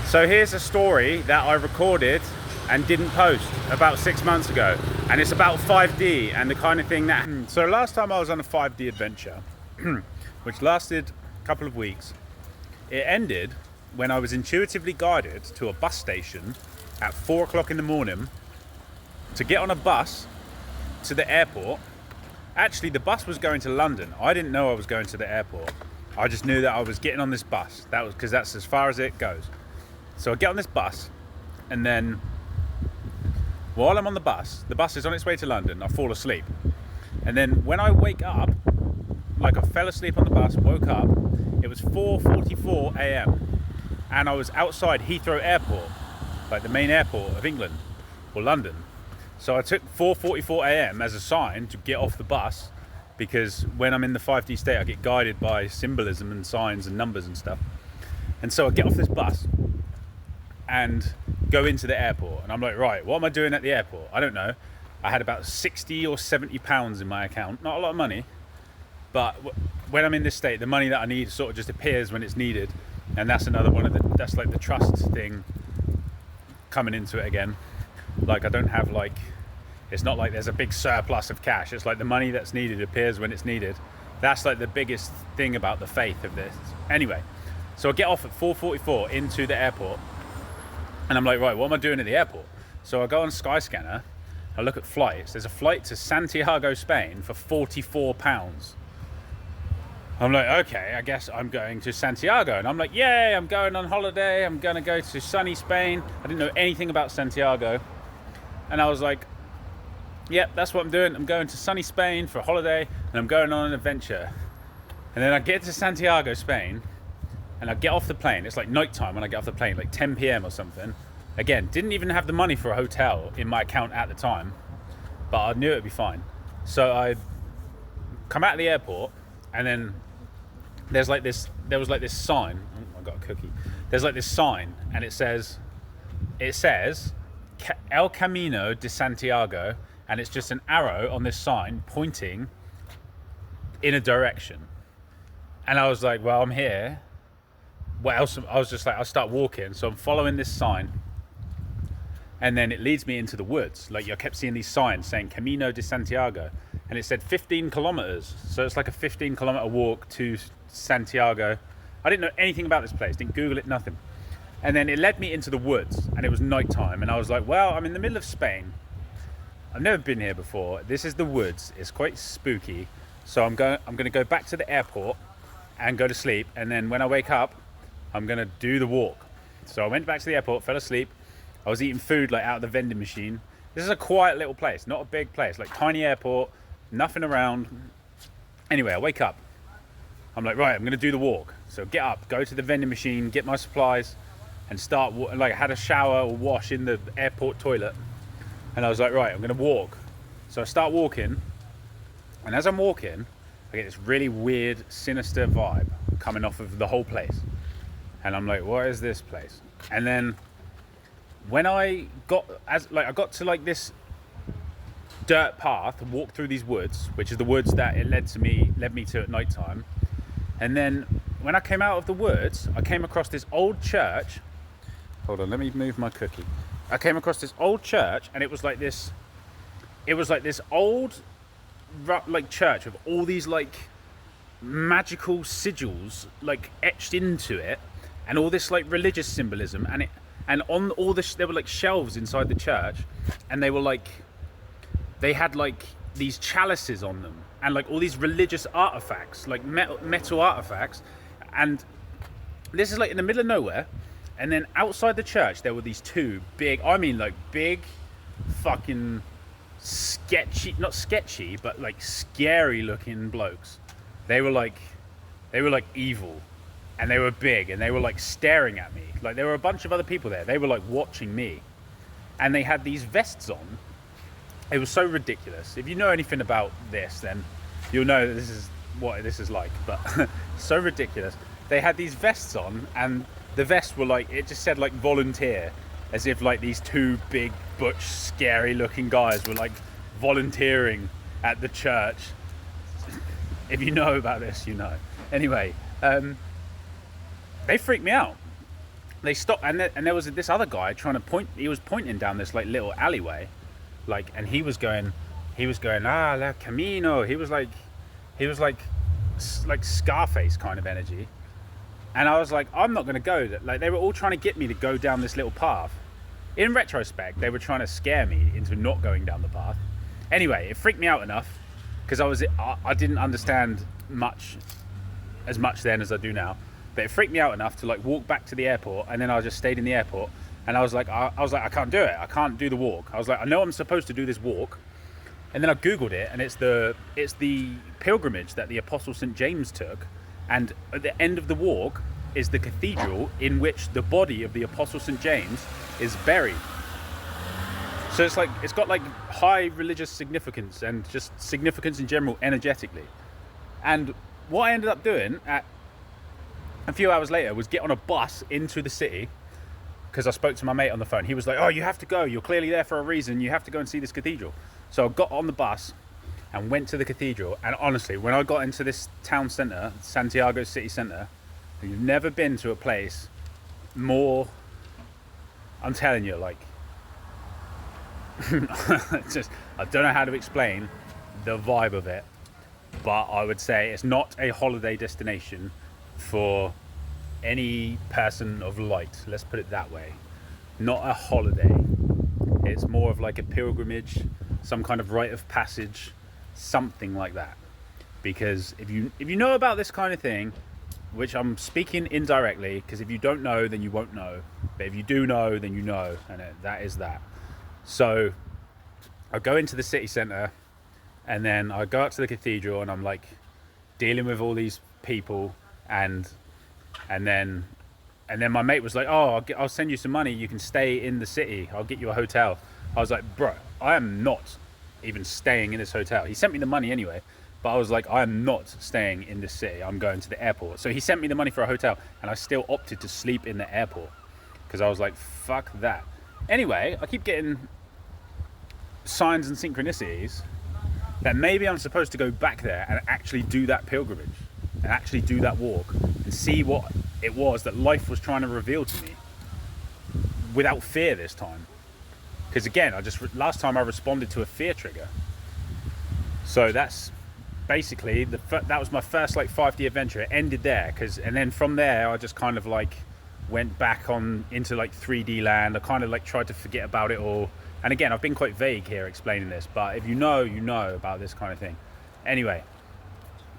So here's a story that I recorded and didn't post about 6 months ago, and it's about 5D and the kind of thing that... So last time I was on a 5D adventure, which lasted a couple of weeks, it ended when I was intuitively guided to a bus station at 4 o'clock in the morning to get on a bus to the airport. Actually, the bus was going to London. I didn't know I was going to the airport. I just knew that I was getting on this bus. That was because that's as far as it goes. So I get on this bus, and then while I'm on the bus is on its way to London, I fall asleep. And then when I wake up, like I fell asleep on the bus, woke up, it was 4:44 a.m. and I was outside Heathrow Airport, like the main airport of England, or London. So I took 4:44 a.m. as a sign to get off the bus, because when I'm in the 5D state, I get guided by symbolism and signs and numbers and stuff. And so I get off this bus and go into the airport, and I'm like, right, what am I doing at the airport? I don't know. I had about 60 or 70 pounds in my account, not a lot of money, but when I'm in this state, the money that I need sort of just appears when it's needed. And that's another one of that's like the trust thing coming into it again. Like, I don't have like, it's not like there's a big surplus of cash. It's like the money that's needed appears when it's needed. That's like the biggest thing about the faith of this. Anyway, so I get off at 4:44 into the airport, and I'm like, right, what am I doing at the airport? So I go on Skyscanner, I look at flights. There's a flight to Santiago, Spain for £44. I'm like, okay, I guess I'm going to Santiago. And I'm like, yay, I'm going on holiday. I'm going to go to sunny Spain. I didn't know anything about Santiago. And I was like, yep, that's what I'm doing. I'm going to sunny Spain for a holiday, and I'm going on an adventure. And then I get to Santiago, Spain, and I get off the plane. It's like nighttime when I get off the plane, like 10 p.m. or something. Again, didn't even have the money for a hotel in my account at the time, but I knew it'd be fine. So I come out of the airport, and then there was like this sign. Oh, I got a cookie. There's like this sign, and it says El Camino de Santiago, and it's just an arrow on this sign pointing in a direction. And I was like, well, I'm here. What else? I was just like, I'll start walking. So I'm following this sign, and then it leads me into the woods. Like, I kept seeing these signs saying Camino de Santiago, and it said 15 kilometers. So it's like a 15-kilometer walk to Santiago. I didn't know anything about this place, didn't Google it, nothing. And then it led me into the woods, and it was nighttime, and I was like, well, I'm in the middle of Spain. I've never been here before. This is the woods. It's quite spooky. So I'm going to go back to the airport and go to sleep, and then when I wake up, I'm going to do the walk. So I went back to the airport, fell asleep. I was eating food like out of the vending machine. This is a quiet little place, not a big place, like tiny airport, nothing around. Anyway, I wake up. I'm like, right, I'm going to do the walk. So get up, go to the vending machine, get my supplies, and start, like, I had a shower or wash in the airport toilet. And I was like, right, I'm going to walk. So I start walking, and as I'm walking, I get this really weird, sinister vibe coming off of the whole place. And I'm like, what is this place? And then when I got to like this dirt path, walked through these woods, which is the woods that it led me to at nighttime. And then when I came out of the woods, I came across this old church. Hold on, let me move my cookie. I came across this old church, and it was like this old like church with all these like magical sigils like etched into it, and all this like religious symbolism, and on all this there were like shelves inside the church, and they had like these chalices on them, and like all these religious artifacts, like metal artifacts. And this is like in the middle of nowhere. And then outside the church there were these two big fucking not sketchy, but like scary looking blokes. They were like evil, and they were big, and they were like staring at me. Like, there were a bunch of other people there. They were like watching me, and they had these vests on. It was so ridiculous. If you know anything about this, then you'll know that this is what this is like, but so ridiculous. They had these vests on, and the vests were like, it just said like volunteer, as if like these two big butch scary looking guys were like volunteering at the church. If you know about this, you know. Anyway, they freaked me out. they stopped, and there was this other guy trying to point. He was pointing down this like little alleyway, like, and he was going, la camino. He was like Scarface kind of energy. And I was like, I'm not going to go. Like, they were all trying to get me to go down this little path. In retrospect, they were trying to scare me into not going down the path. Anyway, it freaked me out enough because I didn't understand as much then as I do now. But it freaked me out enough to like walk back to the airport, and then I just stayed in the airport. And I was like, I can't do it. I can't do the walk. I was like, I know I'm supposed to do this walk. And then I Googled it, and it's the pilgrimage that the Apostle St. James took. And at the end of the walk is the cathedral in which the body of the Apostle St. James is buried. So it's got like high religious significance and just significance in general energetically. And what I ended up doing at a few hours later was get on a bus into the city, because I spoke to my mate on the phone. He was like, oh, you have to go. You're clearly there for a reason. You have to go and see this cathedral. So I got on the bus and went to the cathedral. And honestly, when I got into this town centre, Santiago city centre, you've never been to a place more, I'm telling you, like, I don't know how to explain the vibe of it, but I would say it's not a holiday destination for any person of light. Let's put it that way. Not a holiday. It's more of like a pilgrimage, some kind of rite of passage, something like that. Because if you know about this kind of thing, which I'm speaking indirectly, because if you don't know, then you won't know. But if you do know, then you know, and that is that. So I go into the city centre, and then I go out to the cathedral, and I'm like dealing with all these people, and then my mate was like, oh, I'll send you some money, you can stay in the city, I'll get you a hotel. I was like, bro, I am not even staying in this hotel. He sent me the money anyway, but I was like, I am not staying in this city, I'm going to the airport. So he sent me the money for a hotel, and I still opted to sleep in the airport because I was like, fuck that. Anyway, I keep getting signs and synchronicities that maybe I'm supposed to go back there and actually do that pilgrimage and actually do that walk and see what it was that life was trying to reveal to me without fear this time. Because again, last time I responded to a fear trigger. So that's basically that was my first like 5D adventure. It ended there, and then from there I just kind of like went back on into like 3D land. I kind of like tried to forget about it all. And again, I've been quite vague here explaining this, but if you know about this kind of thing. Anyway,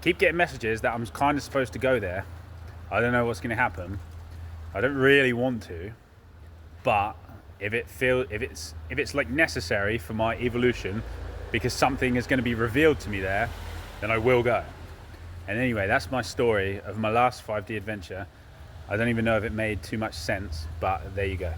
keep getting messages that I'm kind of supposed to go there. I don't know what's going to happen. I don't really want to, but if it's like necessary for my evolution, because something is going to be revealed to me there, then I will go. And anyway, that's my story of my last 5D adventure. I don't even know if it made too much sense, but there you go.